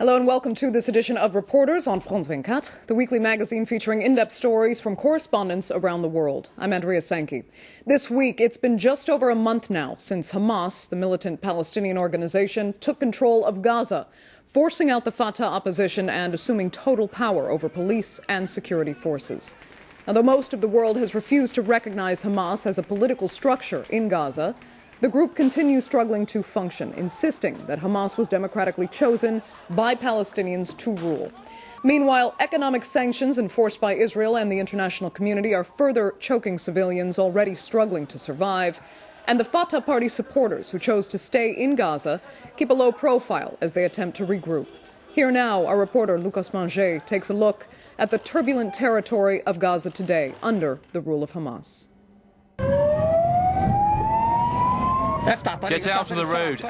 Hello and welcome to this edition of Reporters on France 24, the weekly magazine featuring in-depth stories from correspondents around the world. I'm Andrea Sankey. This week, it's been just over a month now since Hamas, the militant Palestinian organization, took control of Gaza, forcing out the Fatah opposition and assuming total power over police and security forces. Although most of the world has refused to recognize Hamas as a political structure in Gaza, the group continues struggling to function, insisting that Hamas was democratically chosen by Palestinians to rule. Meanwhile, economic sanctions enforced by Israel and the international community are further choking civilians already struggling to survive. And the Fatah party supporters who chose to stay in Gaza keep a low profile as they attempt to regroup. Here now, our reporter Lucas Manger takes a look at the turbulent territory of Gaza today under the rule of Hamas. Get out of the road,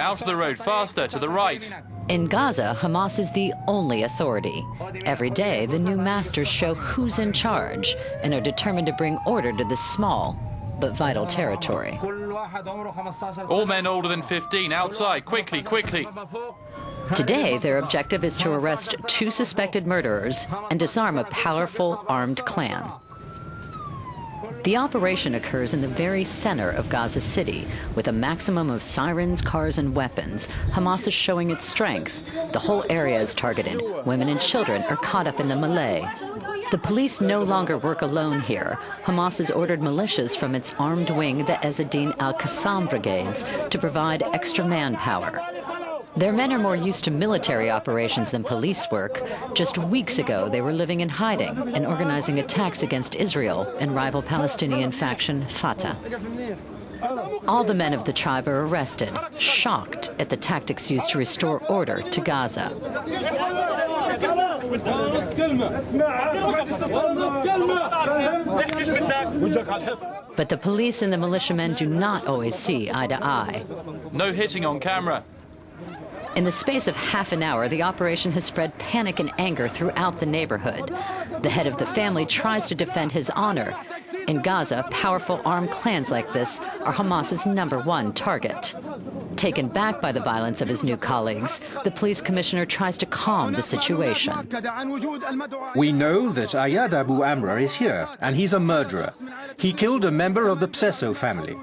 faster, to the right. In Gaza, Hamas is the only authority. Every day, the new masters show who's in charge and are determined to bring order to this small but vital territory. All men older than 15, outside, quickly, quickly. Today, their objective is to arrest 2 suspected murderers and disarm a powerful armed clan. The operation occurs in the very center of Gaza City. With a maximum of sirens, cars, and weapons, Hamas is showing its strength. The whole area is targeted. Women and children are caught up in the melee. The police no longer work alone here. Hamas has ordered militias from its armed wing, the Ezzedine al-Qassam brigades, to provide extra manpower. Their men are more used to military operations than police work. Just weeks ago, they were living in hiding and organizing attacks against Israel and rival Palestinian faction Fatah. All the men of the tribe are arrested, shocked at the tactics used to restore order to Gaza. But the police and the militiamen do not always see eye to eye. No hitting on camera. In the space of half an hour, the operation has spread panic and anger throughout the neighborhood. The head of the family tries to defend his honor. In Gaza, powerful armed clans like this are Hamas's #1 target. Taken back by the violence of his new colleagues, the police commissioner tries to calm the situation. We know that Ayad Abu Amra is here, and he's a murderer. He killed a member of the Psesso family.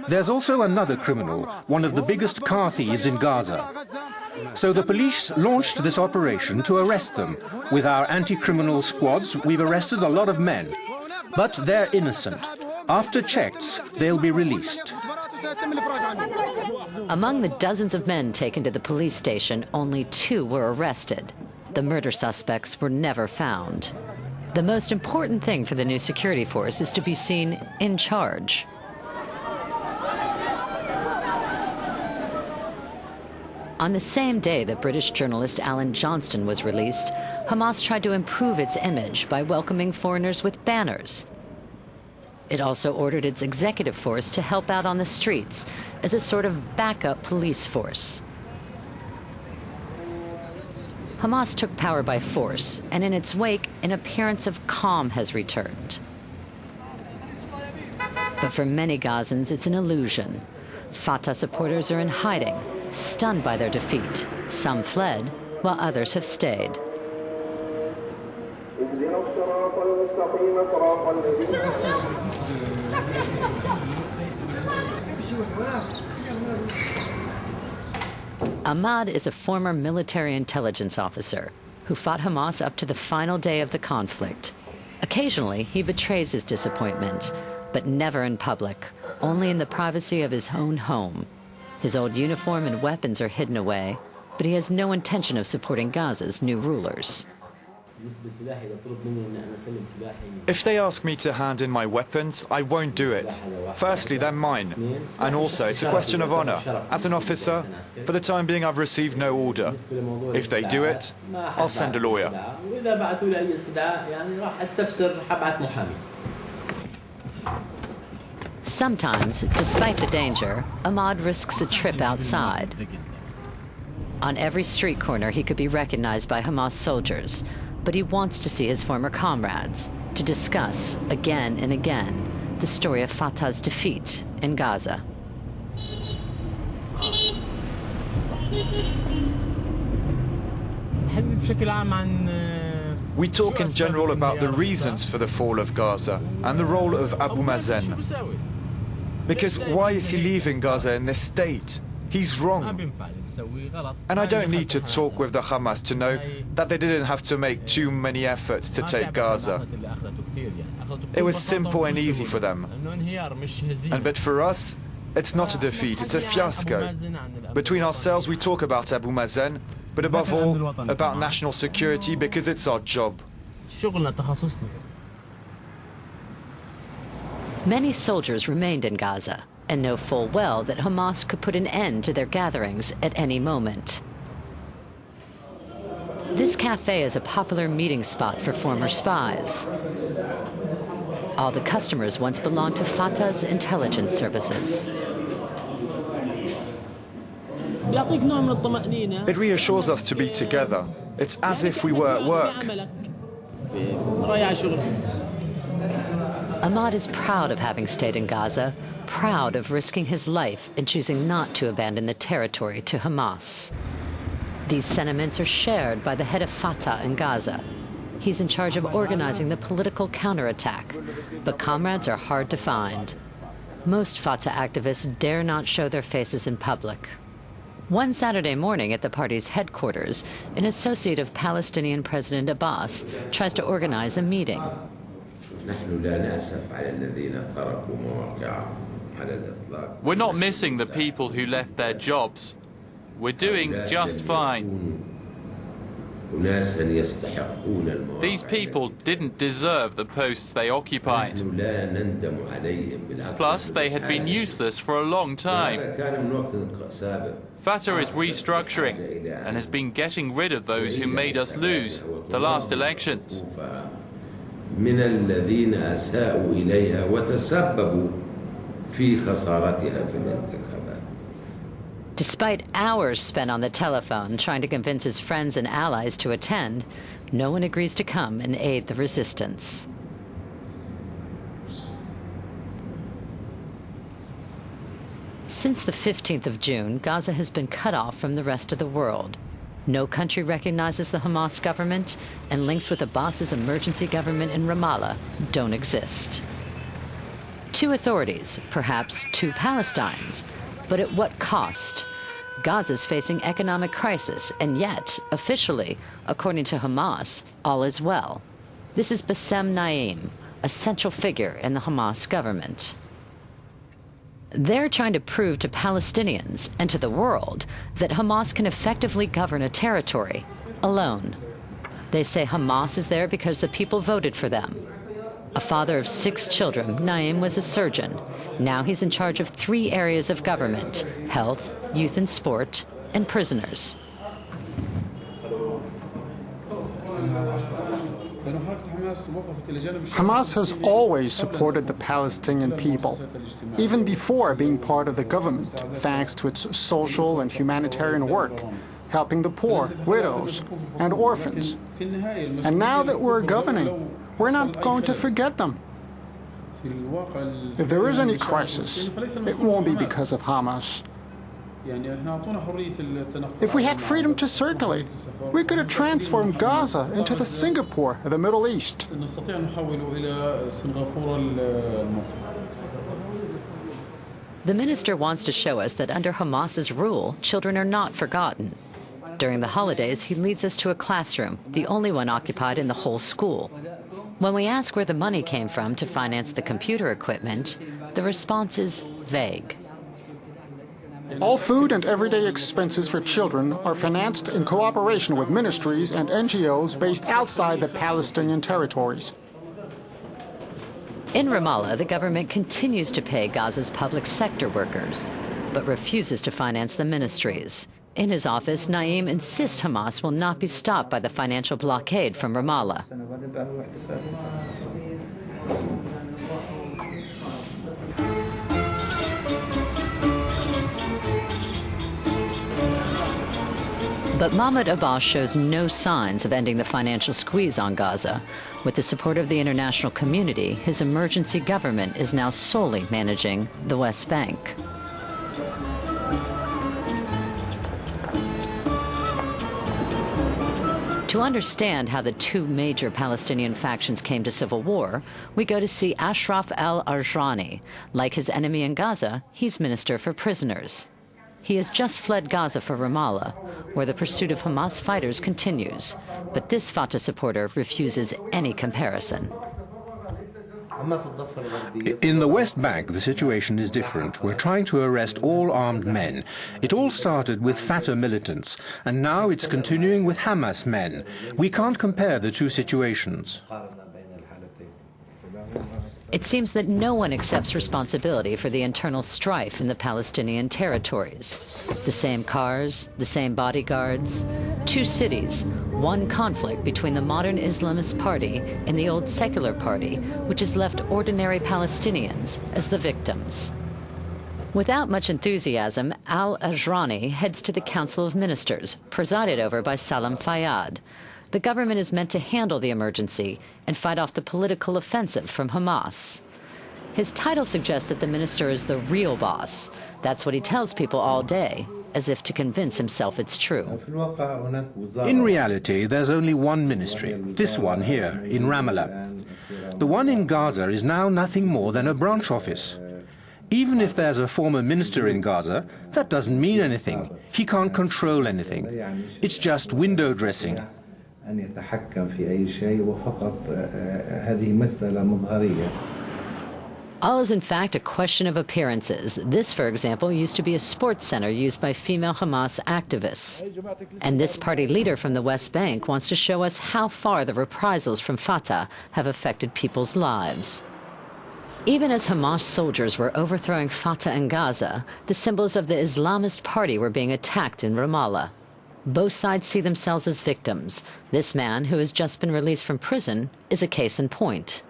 There's also another criminal, one of the biggest car thieves in Gaza. So the police launched this operation to arrest them. With our anti-criminal squads, we've arrested a lot of men. But they're innocent. After checks, they'll be released. Among the dozens of men taken to the police station, only 2 were arrested. The murder suspects were never found. The most important thing for the new security force is to be seen in charge. On the same day that British journalist Alan Johnston was released, Hamas tried to improve its image by welcoming foreigners with banners. It also ordered its executive force to help out on the streets as a sort of backup police force. Hamas took power by force, and in its wake, an appearance of calm has returned. But for many Gazans, it's an illusion. Fatah supporters are in hiding, stunned by their defeat. Some fled, while others have stayed. Ahmad is a former military intelligence officer who fought Hamas up to the final day of the conflict. Occasionally, he betrays his disappointment, but never in public, only in the privacy of his own home. His old uniform and weapons are hidden away, but he has no intention of supporting Gaza's new rulers. If they ask me to hand in my weapons, I won't do it. Firstly, they're mine. And also, it's a question of honor. As an officer, for the time being, I've received no order. If they do it, I'll send a lawyer. Sometimes, despite the danger, Ahmad risks a trip outside. On every street corner, he could be recognized by Hamas soldiers, but he wants to see his former comrades, to discuss, again and again, the story of Fatah's defeat in Gaza. We talk in general about the reasons for the fall of Gaza and the role of Abu Mazen. Because why is he leaving Gaza in this state? He's wrong. And I don't need to talk with the Hamas to know that they didn't have to make too many efforts to take Gaza. It was simple and easy for them. But for us, it's not a defeat, it's a fiasco. Between ourselves we talk about Abu Mazen, but above all, about national security because it's our job. Many soldiers remained in Gaza and know full well that Hamas could put an end to their gatherings at any moment. This cafe is a popular meeting spot for former spies. All the customers once belonged to Fatah's intelligence services. It reassures us to be together. It's as if we were at work. Ahmad is proud of having stayed in Gaza, proud of risking his life and choosing not to abandon the territory to Hamas. These sentiments are shared by the head of Fatah in Gaza. He's in charge of organizing the political counterattack, but comrades are hard to find. Most Fatah activists dare not show their faces in public. One Saturday morning at the party's headquarters, an associate of Palestinian President Abbas tries to organize a meeting. We're not missing the people who left their jobs. We're doing just fine. These people didn't deserve the posts they occupied. Plus, they had been useless for a long time. Fatah is restructuring and has been getting rid of those who made us lose the last elections. Despite hours spent on the telephone trying to convince his friends and allies to attend, no one agrees to come and aid the resistance. Since the 15th of June, Gaza has been cut off from the rest of the world. No country recognizes the Hamas government, and links with Abbas's emergency government in Ramallah don't exist. Two authorities, perhaps two Palestines, but at what cost? Gaza's facing economic crisis, and yet, officially, according to Hamas, all is well. This is Bassem Naim, a central figure in the Hamas government. They're trying to prove to Palestinians and to the world that Hamas can effectively govern a territory alone. They say Hamas is there because the people voted for them. A father of 6 children, Naim was a surgeon. Now he's in charge of 3 areas of government: health, youth and sport, and prisoners. Hamas has always supported the Palestinian people, even before being part of the government, thanks to its social and humanitarian work, helping the poor, widows, and orphans. And now that we're governing, we're not going to forget them. If there is any crisis, it won't be because of Hamas. If we had freedom to circulate, we could have transformed Gaza into the Singapore of the Middle East. The minister wants to show us that under Hamas's rule, children are not forgotten. During the holidays, he leads us to a classroom, the only one occupied in the whole school. When we ask where the money came from to finance the computer equipment, the response is vague. All food and everyday expenses for children are financed in cooperation with ministries and NGOs based outside the Palestinian territories. In Ramallah, the government continues to pay Gaza's public sector workers, but refuses to finance the ministries. In his office, Naim insists Hamas will not be stopped by the financial blockade from Ramallah. But Mahmoud Abbas shows no signs of ending the financial squeeze on Gaza. With the support of the international community, his emergency government is now solely managing the West Bank. To understand how the two major Palestinian factions came to civil war, we go to see Ashraf al-Ajrani. Like his enemy in Gaza, he's Minister for Prisoners. He has just fled Gaza for Ramallah, where the pursuit of Hamas fighters continues. But this Fatah supporter refuses any comparison. In the West Bank, the situation is different. We're trying to arrest all armed men. It all started with Fatah militants, and now it's continuing with Hamas men. We can't compare the two situations. It seems that no one accepts responsibility for the internal strife in the Palestinian territories. The same cars, the same bodyguards, two cities, one conflict between the modern Islamist party and the old secular party, which has left ordinary Palestinians as the victims. Without much enthusiasm, al-Ajrani heads to the Council of Ministers, presided over by Salam Fayyad. The government is meant to handle the emergency and fight off the political offensive from Hamas. His title suggests that the minister is the real boss. That's what he tells people all day, as if to convince himself it's true. In reality, there's only one ministry, this one here, in Ramallah. The one in Gaza is now nothing more than a branch office. Even if there's a former minister in Gaza, that doesn't mean anything. He can't control anything. It's just window dressing. أن يتحكم في أي شيء وفقط هذه مسألة مظهرية. All is in fact a question of appearances. This, for example, used to be a sports center used by female Hamas activists. And this party leader from the West Bank wants to show us how far the reprisals from Fatah have affected people's lives. Even as Hamas soldiers were overthrowing Fatah in Gaza, the symbols of the Islamist party were being attacked in Ramallah. Both sides see themselves as victims. This man, who has just been released from prison, is a case in point.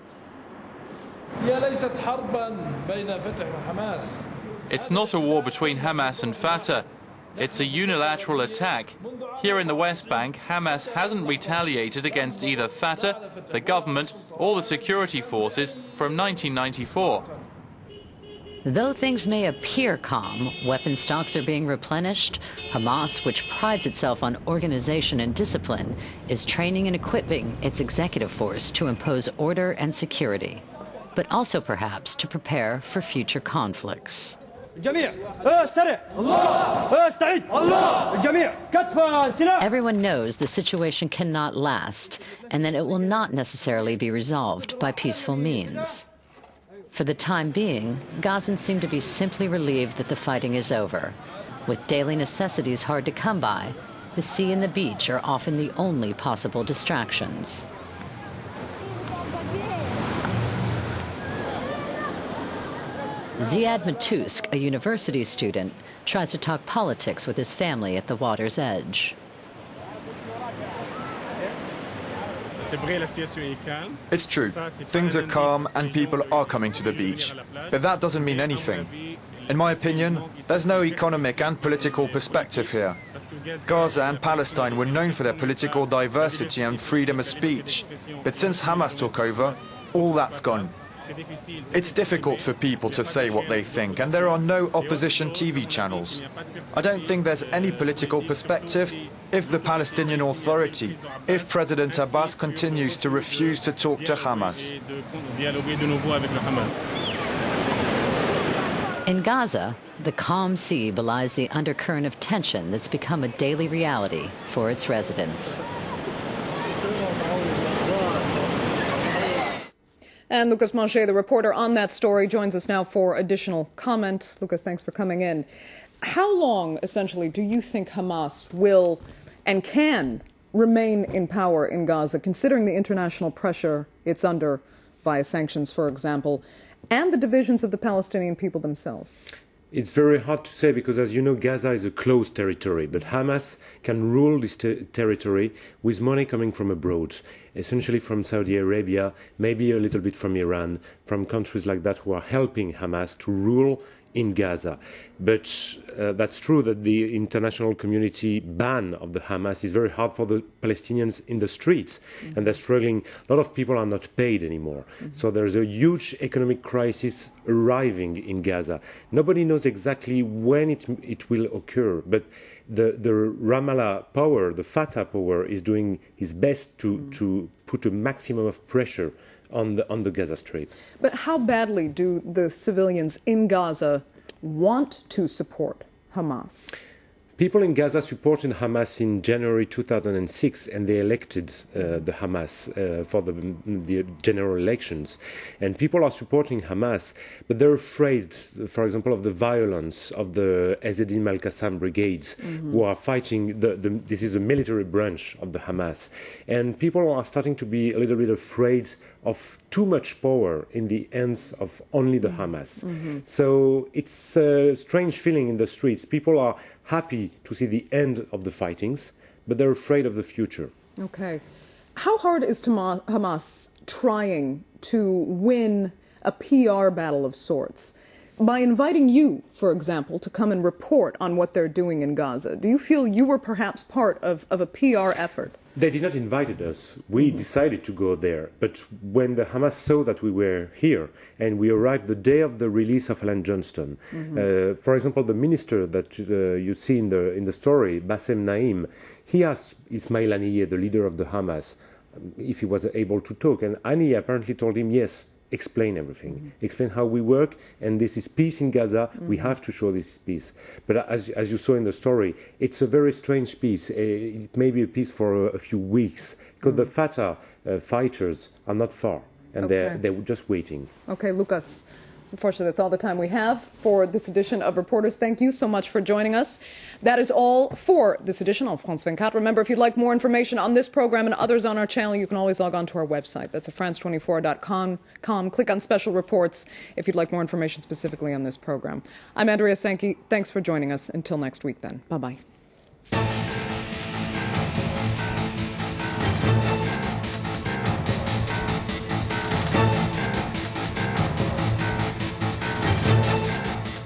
It's not a war between Hamas and Fatah. It's a unilateral attack. Here in the West Bank, Hamas hasn't retaliated against either Fatah, the government, or the security forces from 1994. Though things may appear calm, weapon stocks are being replenished. Hamas, which prides itself on organization and discipline, is training and equipping its executive force to impose order and security, but also perhaps to prepare for future conflicts. Everyone knows the situation cannot last, and that it will not necessarily be resolved by peaceful means. For the time being, Gazans seem to be simply relieved that the fighting is over. With daily necessities hard to come by, the sea and the beach are often the only possible distractions. Ziad Matusk, a university student, tries to talk politics with his family at the water's edge. It's true, things are calm and people are coming to the beach, but that doesn't mean anything. In my opinion, there's no economic and political perspective here. Gaza and Palestine were known for their political diversity and freedom of speech, but since Hamas took over, all that's gone. It's difficult for people to say what they think, and there are no opposition TV channels. I don't think there's any political perspective if the Palestinian Authority, if President Abbas continues to refuse to talk to Hamas. In Gaza, the calm sea belies the undercurrent of tension that's become a daily reality for its residents. And Lucas Manchet, the reporter on that story, joins us now for additional comment. Lucas, thanks for coming in. How long, essentially, do you think Hamas will and can remain in power in Gaza, considering the international pressure it's under via sanctions, for example, and the divisions of the Palestinian people themselves? It's very hard to say because, as you know, Gaza is a closed territory, but Hamas can rule this territory with money coming from abroad, essentially from Saudi Arabia, maybe a little bit from Iran, from countries like that who are helping Hamas to rule in Gaza. But that's true that the international community ban of the Hamas is very hard for the Palestinians in the streets, and they're struggling. A lot of people are not paid anymore. So there's a huge economic crisis arriving in Gaza. Nobody knows exactly when it will occur, but the Ramallah power, the Fatah power, is doing his best to put a maximum of pressure on the Gaza Strip. But how badly do the civilians in Gaza want to support Hamas? People in Gaza supported Hamas in January 2006, and they elected the Hamas for the general elections. And people are supporting Hamas, but they're afraid, for example, of the violence of the Ezzedin al-Qassam brigades, who are fighting. This is a military branch of the Hamas. And people are starting to be a little bit afraid of too much power in the hands of only the Hamas. So it's a strange feeling in the streets. People are happy to see the end of the fightings, but they're afraid of the future. Okay. How hard is Hamas trying to win a PR battle of sorts? By inviting you, for example, to come and report on what they're doing in Gaza, do you feel you were perhaps part of a PR effort? They did not invite us. We decided to go there. But when the Hamas saw that we were here, and we arrived the day of the release of Alan Johnston, for example, the minister that you see in the story, Bassem Naim, he asked Ismail Haniyeh, the leader of the Hamas, if he was able to talk. And Haniyeh apparently told him, yes, explain everything, explain how we work, and this is peace in Gaza. We have to show this peace. But as you saw in the story, it's a very strange peace. It may be a peace for a few weeks, because the Fatah fighters are not far, and they're just waiting. Okay, Lucas. Unfortunately, that's all the time we have for this edition of Reporters. Thank you so much for joining us. That is all for this edition on France 24. Remember, if you'd like more information on this program and others on our channel, you can always log on to our website. That's at france24.com. Click on Special Reports if you'd like more information specifically on this program. I'm Andrea Sankey. Thanks for joining us. Until next week, then. Bye-bye.